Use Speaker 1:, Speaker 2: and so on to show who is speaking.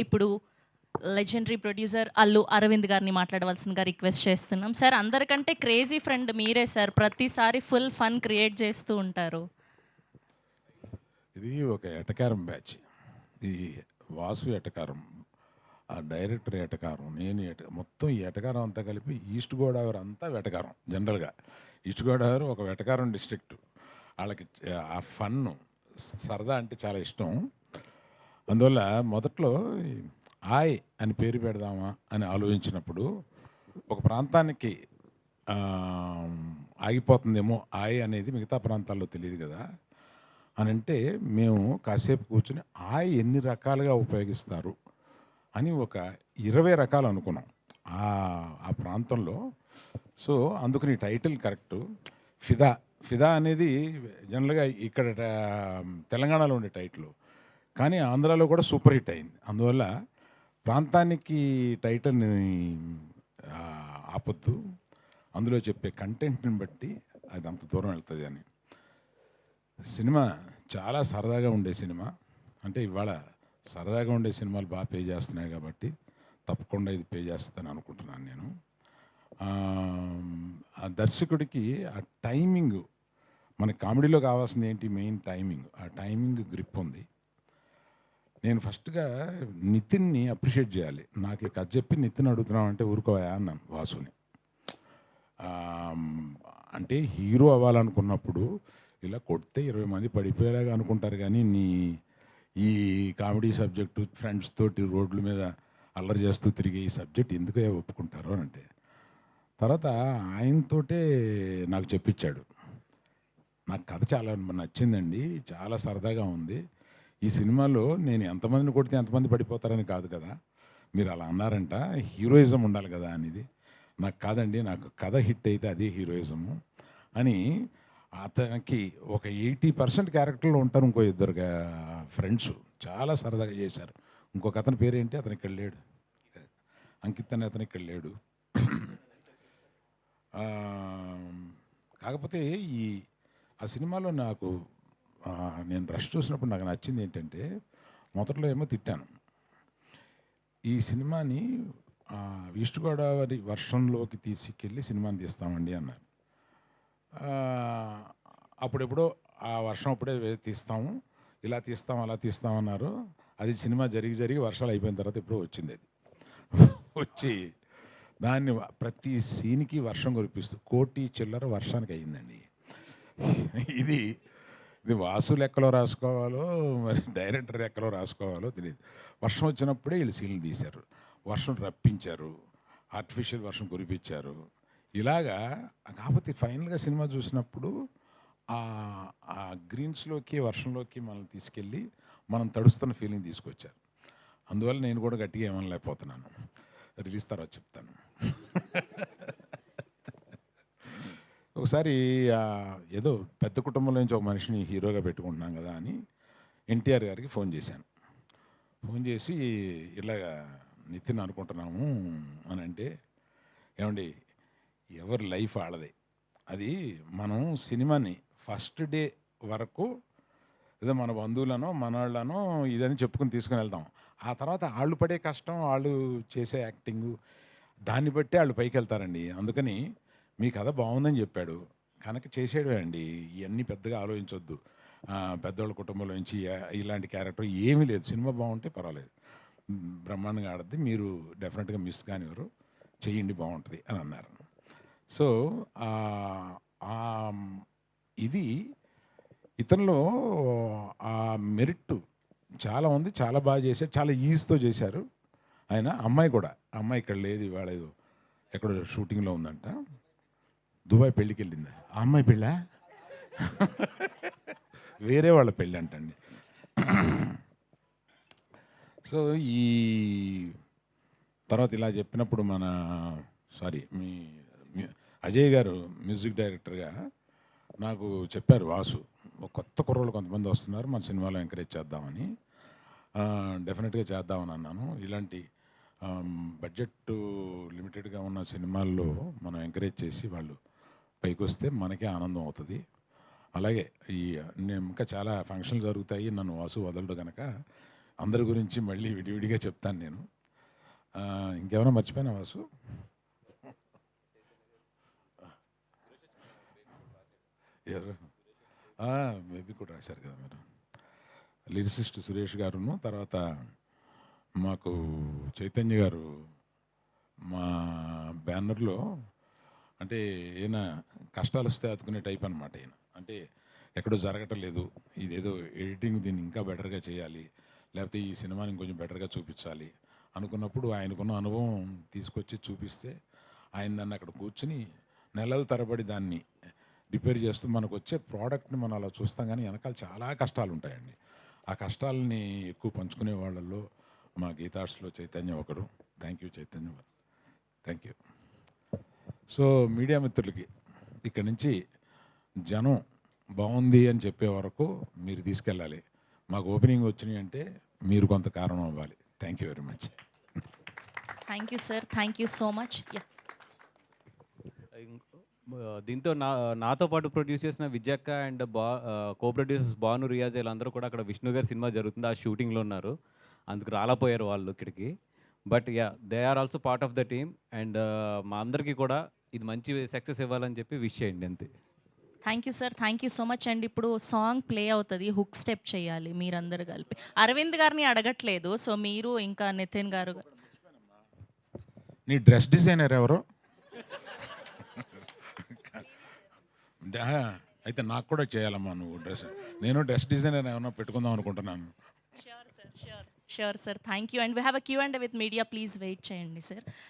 Speaker 1: ఇప్పుడు legendary producer Allu Arvind గారిని మాట్లాడవలసిందిగా రిక్వెస్ట్ చేస్తున్నాం. సార్, అందరికంటే క్రేజీ ఫ్రెండ్ మీరే సార్. ప్రతిసారి ఫుల్ ఫన్ క్రియేట్ చేస్తూ ఉంటారు.
Speaker 2: ఇది ఒక ఎటకారం బ్యాచ్. ఈ వాసు ఎటకారం, ఆ డైరెక్టర్ ఎటకారం, నేను మొత్తం ఈ ఎటకారం అంతా కలిపి ఈస్ట్ గోదావరి అంతా వెటకారం. జనరల్గా ఈస్ట్ గోదావరి ఒక వెటకారం డిస్ట్రిక్ట్. వాళ్ళకి ఆ ఫన్ను సరదా అంటే చాలా ఇష్టం. అందువల్ల మొదట్లో ఆయ్ అని పేరు పెడదామా అని ఆలోచించినప్పుడు ఒక ప్రాంతానికి ఆగిపోతుందేమో ఆయ్ అనేది, మిగతా ప్రాంతాల్లో తెలియదు కదా అని అంటే మేము కాసేపు కూర్చుని ఆయ్ ఎన్ని రకాలుగా ఉపయోగిస్తారు అని ఒక 20 రకాలు అనుకున్నాం ఆ ప్రాంతంలో. సో అందుకని టైటిల్ కరెక్టు. ఫిదా ఫిదా అనేది జనరల్గా ఇక్కడ తెలంగాణలో ఉండే టైటిల్, కానీ ఆంధ్రాలో కూడా సూపర్ హిట్ అయింది. అందువల్ల ప్రాంతానికి టైటిల్ని ఆపొద్దు, అందులో చెప్పే కంటెంట్ని బట్టి అది అంత దూరం వెళ్తుంది అని. సినిమా చాలా సరదాగా ఉండే సినిమా. అంటే ఇవాళ సరదాగా ఉండే సినిమాలు బాగా పే చేస్తున్నాయి కాబట్టి తప్పకుండా ఇది పే చేస్తాను అనుకుంటున్నాను నేను. ఆ దర్శకుడికి ఆ టైమింగ్, మన కామెడీలో కావాల్సింది ఏంటి, మెయిన్ టైమింగ్. ఆ టైమింగ్ గ్రిప్ ఉంది. నేను ఫస్ట్గా నితిన్ని అప్రిషియేట్ చేయాలి. నాకు కథ చెప్పి నితిన్ అడుగుతున్నాం అంటే ఊరుకోవా అన్నాను వాసుని. అంటే హీరో అవ్వాలనుకున్నప్పుడు ఇలా కొడితే 20 మంది పడిపోయేలాగా అనుకుంటారు, కానీ ఈ కామెడీ సబ్జెక్టు ఫ్రెండ్స్ తోటి రోడ్ల మీద అల్లరి చేస్తూ తిరిగే ఈ సబ్జెక్ట్ ఎందుకే ఒప్పుకుంటారు అని అంటే, తర్వాత ఆయనతోటే నాకు చెప్పించాడు. నాకు కథ చాలా నచ్చిందండి, చాలా సరదాగా ఉంది. ఈ సినిమాలో నేను ఎంతమందిని కొడితే ఎంతమంది పడిపోతారని కాదు కదా, మీరు అలా అన్నారంట, హీరోయిజం ఉండాలి కదా అనేది. నాకు కాదండి, నాకు కథ హిట్ అయితే అదే హీరోయిజము అని. అతనికి ఒక 80% క్యారెక్టర్లో ఉంటారు. ఇంకో 2 ఫ్రెండ్స్ చాలా సరదాగా చేశారు. ఇంకొక అతని పేరేంటి, అతను ఇక్కడ లేడు, అంకిత్ అనే అతను ఇక్కడ లేడు. కాకపోతే ఆ సినిమాలో నాకు నేను రష్ చూసినప్పుడు నాకు నచ్చింది ఏంటంటే, మొదట్లో ఏమో తిట్టాను, ఈ సినిమాని ఈస్ట్ గోదావరి వర్షంలోకి తీసుకెళ్ళి సినిమాని తీస్తామండి అన్నారు. అప్పుడెప్పుడో ఆ వర్షం అప్పుడే తీస్తాము, ఇలా తీస్తాం అలా తీస్తామన్నారు. అది సినిమా జరిగి వర్షాలు అయిపోయిన తర్వాత ఎప్పుడో వచ్చింది. అది వచ్చి దాన్ని ప్రతి సీన్కి వర్షం కురిపిస్తూ 1 కోటి చిల్లర వర్షానికి అయ్యిందండి. ఇది వాసు లెక్కలో రాసుకోవాలో మరి డైరెక్టర్ లెక్కలో రాసుకోవాలో తెలియదు. వర్షం వచ్చినప్పుడే వీళ్ళు సీన్లు తీశారు, వర్షం రప్పించారు, ఆర్టిఫిషియల్ వర్షం కురిపించారు. ఇలాగా. కాకపోతే ఫైనల్గా సినిమా చూసినప్పుడు ఆ గ్రీన్స్లోకి వర్షంలోకి మనల్ని తీసుకెళ్ళి మనం తడుస్తున్న ఫీలింగ్ తీసుకొచ్చారు. అందువల్ల నేను కూడా గట్టిగా ఏమనలేకపోతున్నాను. రిలీజ్ తర్వాత చెప్తాను. ఒకసారి ఏదో పెద్ద కుటుంబంలో నుంచి ఒక మనిషిని హీరోగా పెట్టుకుంటున్నాం కదా అని ఎన్టీఆర్ గారికి ఫోన్ చేశాను. ఫోన్ చేసి ఇలాగా నితిన్ అనుకుంటున్నాము అని అంటే, ఏమండి ఎవరి లైఫ్ ఆడదే, అది మనం సినిమాని ఫస్ట్ డే వరకు ఏదో మన బంధువులనో మనవాళ్ళనో ఇదని చెప్పుకుని తీసుకుని వెళ్తాం. ఆ తర్వాత వాళ్ళు పడే కష్టం, వాళ్ళు చేసే యాక్టింగు, దాన్ని బట్టి వాళ్ళు పైకి వెళ్తారండి. అందుకని మీ కథ బాగుందని చెప్పాడు కనుక చేసేయడమే అండి, ఇవన్నీ పెద్దగా ఆలోచించొద్దు. పెద్దవాళ్ళ కుటుంబంలో నుంచి ఇలాంటి క్యారెక్టర్ ఏమీ లేదు, సినిమా బాగుంటే పర్వాలేదు, బ్రహ్మాండంగా ఆడద్ది, మీరు డెఫినెట్గా మిస్ కానివ్వరు, చెయ్యండి బాగుంటుంది అని అన్నారు. సో ఇది ఇతనిలో ఆ మెరిట్ చాలా ఉంది, చాలా బాగా చేశారు, చాలా ఈజీతో చేశారు ఆయన. అమ్మాయి కూడా, అమ్మాయి ఇక్కడ లేదు, ఇవాళ ఏదో ఎక్కడో షూటింగ్లో ఉందంట, దుబాయ్ పెళ్ళికి వెళ్ళింది. ఆ అమ్మాయి పెళ్ళా వేరే వాళ్ళ పెళ్ళి అంటండి. సో ఈ తర్వాత ఇలా చెప్పినప్పుడు మీ అజయ్ గారు మ్యూజిక్ డైరెక్టర్గా నాకు చెప్పారు, వాసు కొత్త కుర్రోళ్ళు కొంతమంది వస్తున్నారు, మన సినిమాలో ఎంకరేజ్ చేద్దామని. డెఫినెట్గా చేద్దామని అన్నాను. ఇలాంటి బడ్జెట్ లిమిటెడ్గా ఉన్న సినిమాల్లో మనం ఎంకరేజ్ చేసి వాళ్ళు పైకి వస్తే మనకే ఆనందం అవుతుంది. అలాగే నేను ఇంకా చాలా ఫంక్షన్లు జరుగుతాయి, నన్ను వాసు వదలడు కనుక అందరి గురించి మళ్ళీ విడివిడిగా చెప్తాను నేను. ఇంకేమైనా మర్చిపోయినా వాసు? ఎవరు? మేబీ కూడా రాశారు కదా మీరు. లిరిసిస్ట్ సురేష్ గారును, తర్వాత మాకు చైతన్య గారు మా బ్యానర్లో, అంటే ఈయన కష్టాలు వస్తే అతుకునే టైప్ అనమాట. ఈయన అంటే ఎక్కడో జరగటలేదు, ఇదేదో ఎడిటింగ్ దీన్ని ఇంకా బెటర్గా చేయాలి, లేకపోతే ఈ సినిమాని ఇంకొంచెం బెటర్గా చూపించాలి అనుకున్నప్పుడు ఆయనకున్న అనుభవం తీసుకొచ్చి చూపిస్తే ఆయన దాన్ని అక్కడ కూర్చుని నెలల తరబడి దాన్ని రిపేర్ చేస్తూ మనకు వచ్చే ప్రోడక్ట్ని మనం అలా చూస్తాం, కానీ వెనకాల చాలా కష్టాలు ఉంటాయండి. ఆ కష్టాలని ఎక్కువ పంచుకునే వాళ్ళల్లో మా గీతార్ట్స్లో చైతన్య ఒకడు. Thank you Chaitanya, thank you. So media మిత్రులకి ఇక్కడి నుంచి జనం బాగుంది అని చెప్పే వరకు మీరు తీసుకెళ్ళాలి. మాకు ఓపెనింగ్ వచ్చినాయి అంటే మీరు కొంత కారణం అవ్వాలి. Thank you very much.
Speaker 1: Thank you sir, thank you so much.
Speaker 3: దీంతో నాతో పాటు ప్రొడ్యూస్ చేసిన Vijayakka and co producers Bhanu, Riyaz వీళ్ళందరూ కూడా అక్కడ విష్ణు గారి సినిమా జరుగుతుంది ఆ షూటింగ్లో ఉన్నారు, అందుకు రాలేపోయారు వాళ్ళు ఇక్కడికి. But they are also part of the team. And మా అందరికీ కూడా ఇది మంచి సక్సెస్ ఇవ్వాలని చెప్పి విష్ చేయండి అంతే.
Speaker 1: Thank you sir, thank you so much. And ఇప్పుడు సాంగ్ ప్లే అవుతుంది, హుక్ స్టెప్ చేయాలి మీరందరూ కలిపి. అరవింద్ గారిని అడగట్లేదు, సో మీరు ఇంకా నితిన్ గారు.
Speaker 2: నీ డ్రెస్ డిజైనర్ ఎవరు? అయితే నాకు కూడా చేయాలమ్మా నువ్వు డ్రెస్. నేను డ్రెస్ డిజైనర్ ఏమన్నా పెట్టుకుందాం అనుకుంటున్నాను.
Speaker 1: Sure sir, thank you. And we have a Q and with media, please wait చేయండి సార్.